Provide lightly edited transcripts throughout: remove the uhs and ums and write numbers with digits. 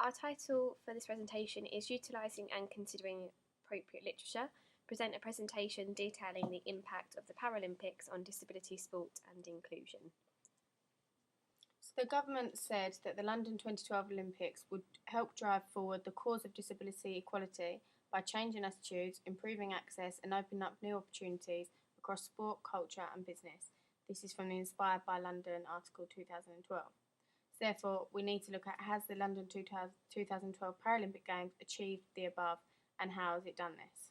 Our title for this presentation is Utilising and Considering Appropriate Literature. Present a presentation detailing the impact of the Paralympics on disability sport and inclusion. So the government said that the London 2012 Olympics would help drive forward the cause of disability equality by changing attitudes, improving access and opening up new opportunities across sport, culture and business. This is from the Inspired by London article 2012. Therefore, we need to look at has the London 2012 Paralympic Games achieved the above and how has it done this?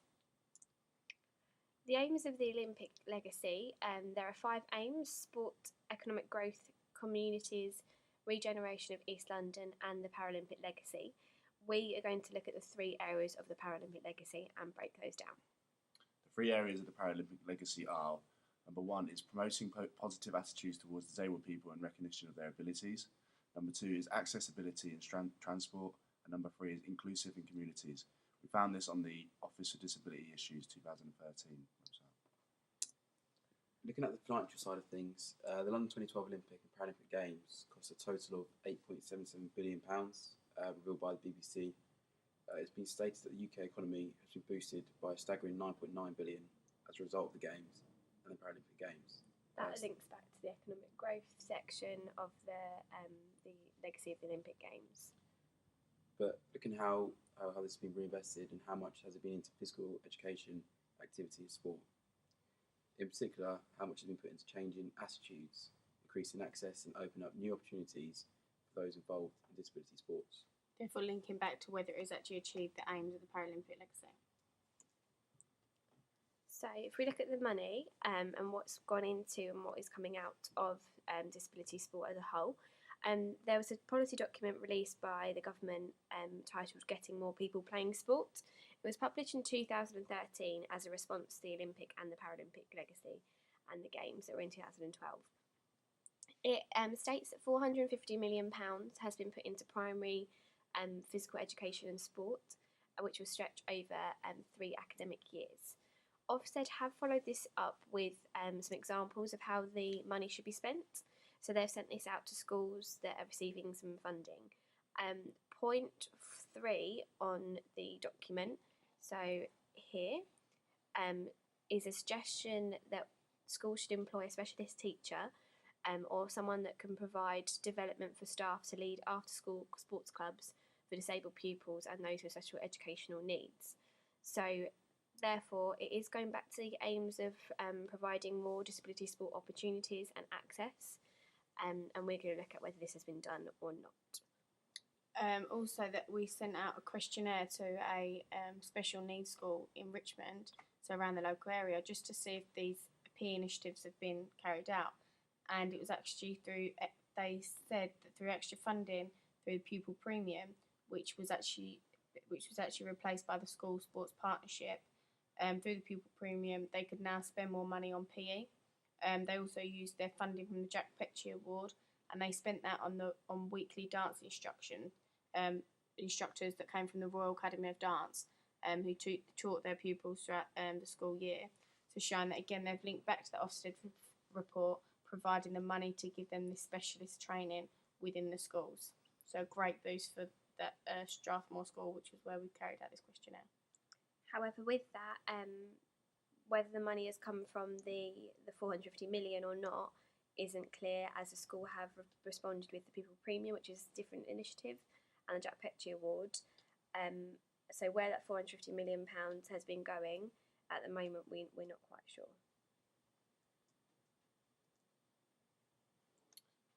The aims of the Olympic legacy, there are 5 aims: sport, economic growth, communities, regeneration of East London and the Paralympic legacy. We are going to look at the 3 areas of the Paralympic legacy and break those down. The 3 areas of the Paralympic legacy are: number 1 is promoting positive attitudes towards disabled people and recognition of their abilities. Number 2 is accessibility and transport. And number 3 is inclusive in communities. We found this on the Office for Disability Issues 2013 website. Looking at the financial side of things, the London 2012 Olympic and Paralympic Games cost a total of £8.77 billion, revealed by the BBC. It's been stated that the UK economy has been boosted by a staggering £9.9 billion as a result of the Games and the Paralympic Games. That links back to the economic growth section of the legacy of the Olympic Games. But looking how this has been reinvested and how much has it been into physical education, activity and sport. In particular, how much has been put into changing attitudes, increasing access and opening up new opportunities for those involved in disability sports. Therefore, linking back to whether it has actually achieved the aims of the Paralympic legacy. So if we look at the money and what's gone into and what is coming out of disability sport as a whole, there was a policy document released by the government titled Getting More People Playing Sport. It was published in 2013 as a response to the Olympic and the Paralympic legacy and the Games that were in 2012. It states that £450 million has been put into primary physical education and sport, which will stretch over 3 academic years. Ofsted have followed this up with some examples of how the money should be spent. So they've sent this out to schools that are receiving some funding. Point 3 on the document, so here, is a suggestion that schools should employ a specialist teacher or someone that can provide development for staff to lead after-school sports clubs for disabled pupils and those with special educational needs. So therefore, it is going back to the aims of providing more disability sport opportunities and access, and we're going to look at whether this has been done or not. Also, that we sent out a questionnaire to a special needs school in Richmond, so around the local area, just to see if these PE initiatives have been carried out. And it was actually they said that through extra funding through the pupil premium, which was actually replaced by the school sports partnership, through the pupil premium, they could now spend more money on PE. They also used their funding from the Jack Petchey Award, and they spent that on weekly dance instructors that came from the Royal Academy of Dance, who taught their pupils throughout the school year. So showing that again, they've linked back to the Ofsted report, providing the money to give them this specialist training within the schools. So a great boost for that Strathmore school, which was where we carried out this questionnaire. However, with that, whether the money has come from the 450 million or not isn't clear, as the school have responded with the Pupil Premium, which is a different initiative, and the Jack Petchey Award. So where that £450 million has been going, at the moment we're not quite sure.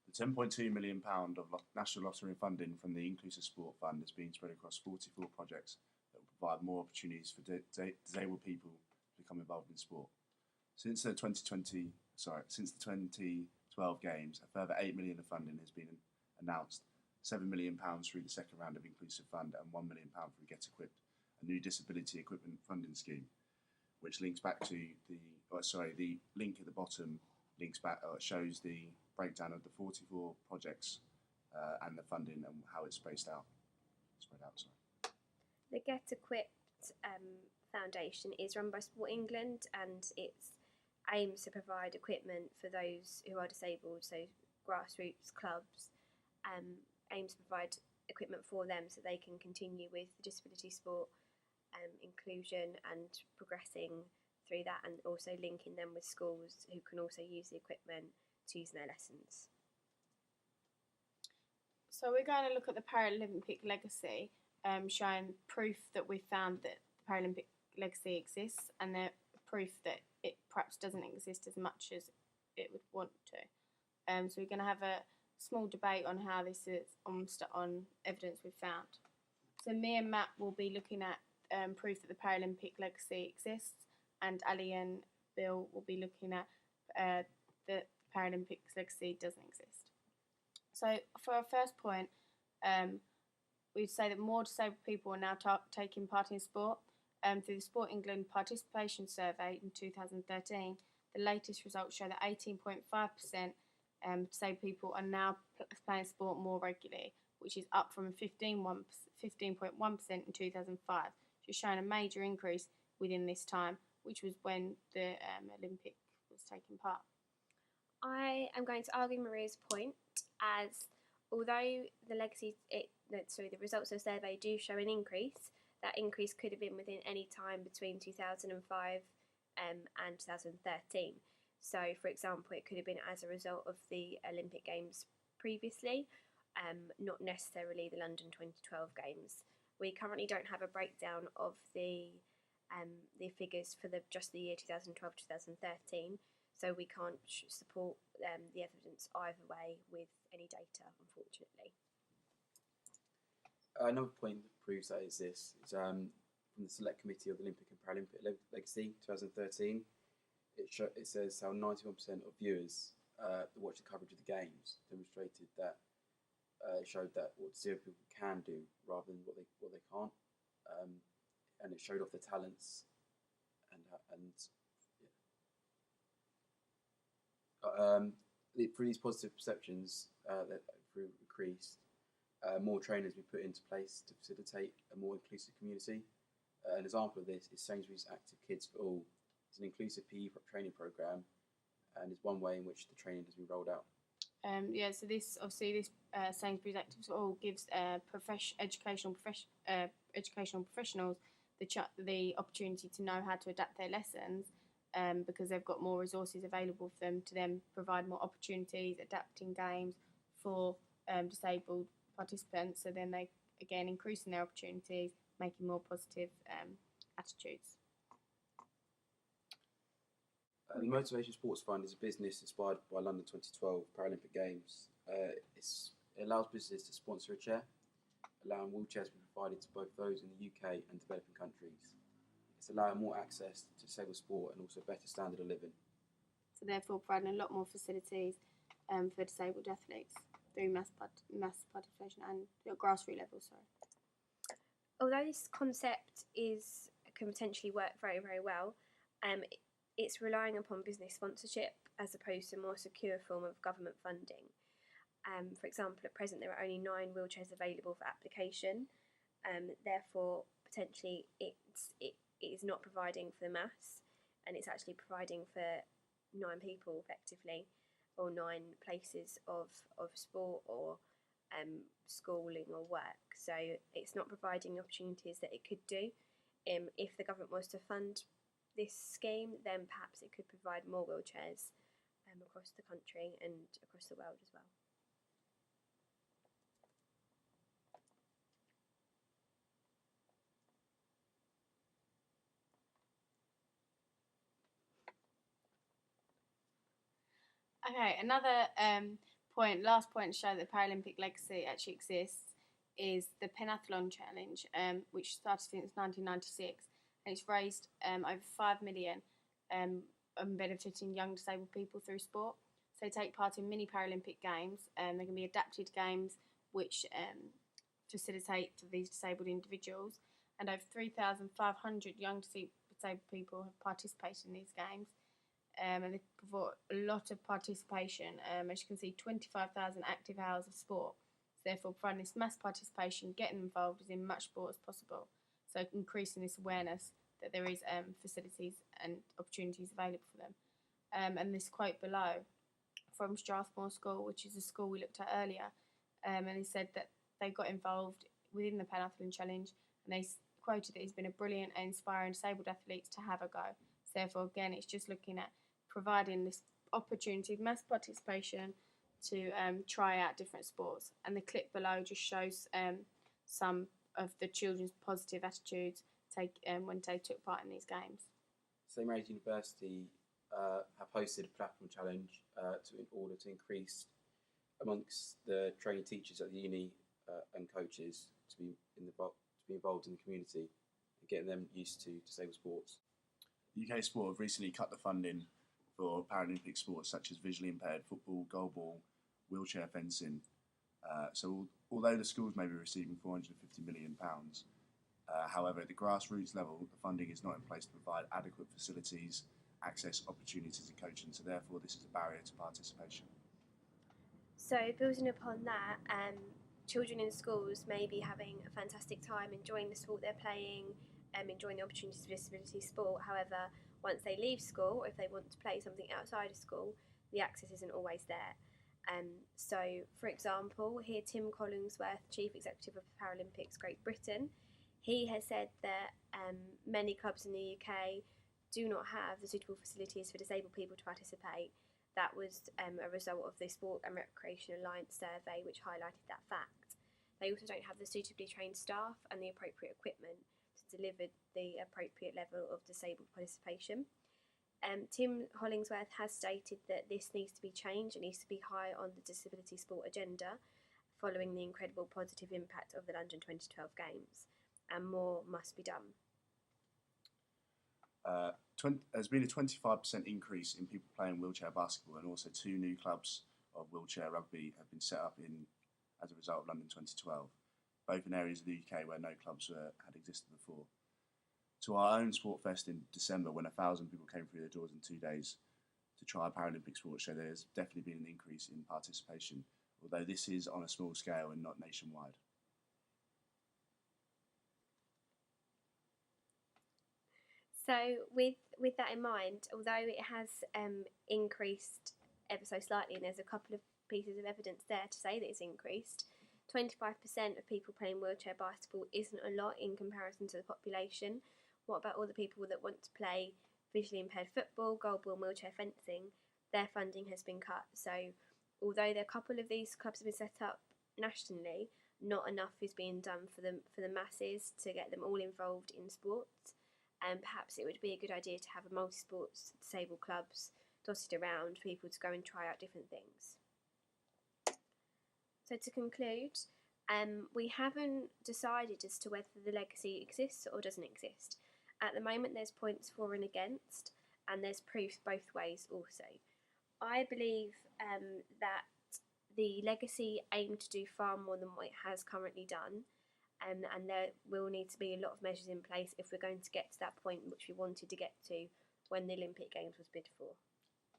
The £10.2 million of National Lottery funding from the Inclusive Sport Fund has been spread across 44 projects that will provide more opportunities for disabled people to become involved in sport. Since the 2012 Games, a further £8 million of funding has been announced, £7 million through the second round of Inclusive Fund and £1 million through Get Equipped, a new disability equipment funding scheme, which links back to the link at the bottom links back shows the breakdown of the 44 projects and the funding and how it's spread out. The Get Equipped Foundation is run by Sport England, and its aims to provide equipment for those who are disabled, so grassroots clubs, aims to provide equipment for them so they can continue with the disability sport inclusion and progressing through that, and also linking them with schools who can also use the equipment to use in their lessons. So we're going to look at the Paralympic legacy, showing proof that we found that the Paralympic legacy exists, and the proof that it perhaps doesn't exist as much as it would want to. So we're going to have a small debate on how this is on evidence we've found. So me and Matt will be looking at proof that the Paralympic legacy exists, and Ali and Bill will be looking at the Paralympic legacy doesn't exist. So for our first point, we'd say that more disabled people are now taking part in sport. Through the Sport England Participation Survey in 2013, the latest results show that 18.5% disabled people are now playing sport more regularly, which is up from 15.1% in 2005, just showing a major increase within this time, which was when the Olympic was taking part. I am going to argue Maria's point, as although the results of the survey do show an increase, that increase could have been within any time between 2005 and 2013. So, for example, it could have been as a result of the Olympic Games previously, not necessarily the London 2012 Games. We currently don't have a breakdown of the figures for just the year 2012-2013, so we can't support the evidence either way with any data, unfortunately. Another point that proves that is this is from the Select Committee of the Olympic and Paralympic Legacy 2013. It says how 91% of viewers that watched the coverage of the games demonstrated that it showed that what disabled people can do rather than what they can't, and it showed off their talents through these positive perceptions that through increased. More trainers we put into place to facilitate a more inclusive community. An example of this is Sainsbury's Active Kids for All. It's an inclusive PE training programme, and is one way in which the training has been rolled out. So this Sainsbury's Active for All gives educational professionals the opportunity to know how to adapt their lessons, because they've got more resources available for them to then provide more opportunities, adapting games for disabled participants, so then they again increasing their opportunities, making more positive attitudes. The Motivation Sports Fund is a business inspired by London 2012 Paralympic Games. It allows businesses to sponsor a chair, allowing wheelchairs to be provided to both those in the UK and developing countries. It's allowing more access to disabled sport and also better standard of living. So therefore providing a lot more facilities for disabled athletes through mass participation and at grassroots level. Although this concept can potentially work very, very well, it's relying upon business sponsorship as opposed to a more secure form of government funding. For example, at present there are only 9 wheelchairs available for application. Therefore, potentially it is not providing for the mass, and it's actually providing for 9 people effectively, or 9 places of sport or schooling or work. So it's not providing the opportunities that it could do. If the government was to fund this scheme, then perhaps it could provide more wheelchairs across the country and across the world as well. Okay, another last point to show that Paralympic legacy actually exists is the Pentathlon Challenge, which started since 1996, and it's raised over 5 million benefiting young disabled people through sport. So they take part in mini Paralympic games, they can be adapted games which facilitate for these disabled individuals, and over 3,500 young disabled people have participated in these games. And they brought a lot of participation. As you can see, 25,000 active hours of sport. So therefore, providing this mass participation, getting involved as in much sport as possible. So increasing this awareness that there is facilities and opportunities available for them. And this quote below from Strathmore School, which is a school we looked at earlier, and he said that they got involved within the Panathlon Challenge, and they quoted that he's been a brilliant and inspiring disabled athletes to have a go. So therefore, again, it's just looking at providing this opportunity of mass participation to try out different sports. And the clip below just shows some of the children's positive attitudes when they took part in these games. St Mary's University have hosted a platform challenge in order to increase amongst the training teachers at the uni and coaches to be involved in the community and getting them used to disabled sports. The UK Sport have recently cut the funding for Paralympic sports such as visually impaired football, goalball, wheelchair fencing. So although the schools may be receiving £450 million, however, at the grassroots level, the funding is not in place to provide adequate facilities, access, opportunities and coaching, so therefore this is a barrier to participation. So building upon that, children in schools may be having a fantastic time enjoying the sport they're playing, enjoying the opportunities for disability sport. However, once they leave school, or if they want to play something outside of school, the access isn't always there. So, for example, here Tim Collingsworth, Chief Executive of Paralympics Great Britain, he has said that many clubs in the UK do not have the suitable facilities for disabled people to participate. That was a result of the Sport and Recreation Alliance survey, which highlighted that fact. They also don't have the suitably trained staff and the appropriate equipment to deliver the appropriate level of disabled participation. Tim Hollingsworth has stated that this needs to be changed. It needs to be high on the disability sport agenda following the incredible positive impact of the London 2012 Games, and more must be done. There's been a 25% increase in people playing wheelchair basketball, and also 2 new clubs of wheelchair rugby have been set up as a result of London 2012, both in areas of the UK where no clubs had existed before. To our own Sportfest in December, when 1,000 people came through the doors in 2 days to try a Paralympic sports show, there's definitely been an increase in participation, although this is on a small scale and not nationwide. So with that in mind, although it has increased ever so slightly, and there's a couple of pieces of evidence there to say that it's increased, 25% of people playing wheelchair basketball isn't a lot in comparison to the population. What about all the people that want to play visually impaired football, goalball and wheelchair fencing? Their funding has been cut. So although a couple of these clubs have been set up nationally, not enough is being done for the masses to get them all involved in sports. And perhaps it would be a good idea to have a multi-sports disabled clubs dotted around for people to go and try out different things. So to conclude, we haven't decided as to whether the legacy exists or doesn't exist. At the moment there's points for and against, and there's proof both ways also. I believe that the legacy aimed to do far more than what it has currently done, and there will need to be a lot of measures in place if we're going to get to that point which we wanted to get to when the Olympic Games was bid for.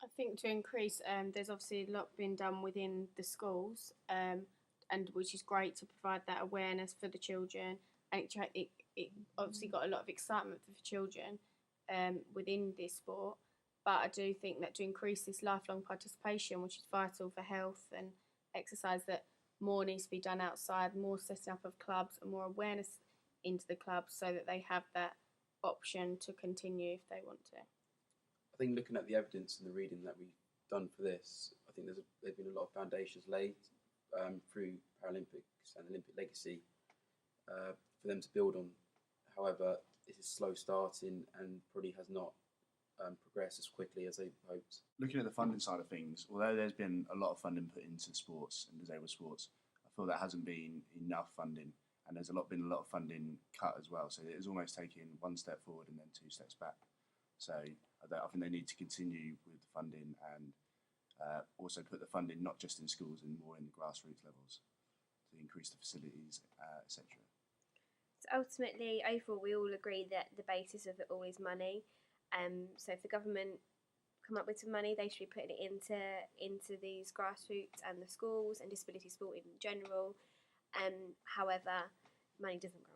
I think to increase, there's obviously a lot been done within the schools, and which is great to provide that awareness for the children. And it obviously got a lot of excitement for the children within this sport. But I do think that to increase this lifelong participation, which is vital for health and exercise, that more needs to be done outside, more setting up of clubs and more awareness into the clubs so that they have that option to continue if they want to. I think looking at the evidence and the reading that we've done for this, I think there's been a lot of foundations laid through Paralympics and Olympic legacy for them to build on. However, this is slow starting and probably has not progressed as quickly as they hoped. Looking at the funding side of things, although there's been a lot of funding put into sports and disabled sports, I feel there hasn't been enough funding, and there's been a lot of funding cut as well. So it is almost taking 1 step forward and then 2 steps back. So I think they need to continue with the funding and also put the funding not just in schools and more in the grassroots levels to increase the facilities, etc. So ultimately, overall, we all agree that the basis of it all is money. So if the government come up with some money, they should be putting it into these grassroots and the schools and disability sport in general. However, money doesn't grow